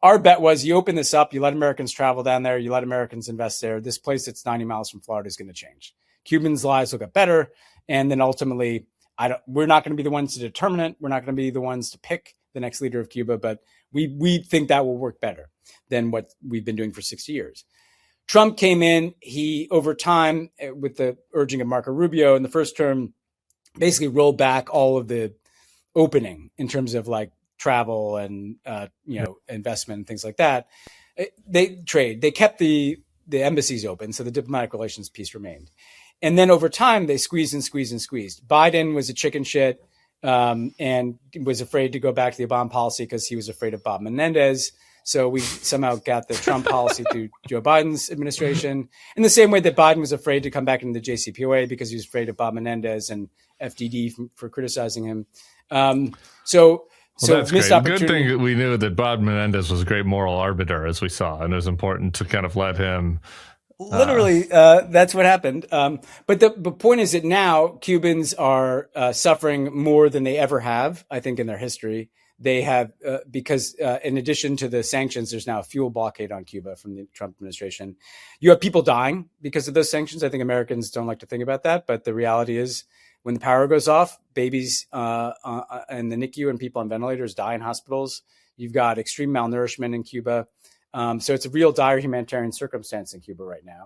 our bet was you open this up, you let Americans travel down there, you let Americans invest there. This place that's 90 miles from Florida is going to change. Cubans' lives will get better. And then ultimately, we're not going to be the ones to determine it. We're not going to be the ones to pick the next leader of Cuba, but we think that will work better than what we've been doing for 60 years. Trump came in, he over time, with the urging of Marco Rubio in the first term, basically rolled back all of the opening in terms of like travel and, investment and things like that. They kept the embassies open. So the diplomatic relations piece remained. And then over time, they squeezed and squeezed and squeezed. Biden was a chicken shit and was afraid to go back to the Obama policy because he was afraid of Bob Menendez. So we somehow got the Trump policy through Joe Biden's administration, in the same way that Biden was afraid to come back into the JCPOA because he was afraid of Bob Menendez and FDD for criticizing him. So that's great. Good thing that we knew that Bob Menendez was a great moral arbiter, as we saw, and it was important to kind of let him. Literally, that's what happened. But the point is that now Cubans are suffering more than they ever have, I think, in their history. They have, because in addition to the sanctions, there's now a fuel blockade on Cuba from the Trump administration. You have people dying because of those sanctions. I think Americans don't like to think about that. But the reality is when the power goes off, babies in the NICU and people on ventilators die in hospitals. You've got extreme malnourishment in Cuba. So it's a real dire humanitarian circumstance in Cuba right now.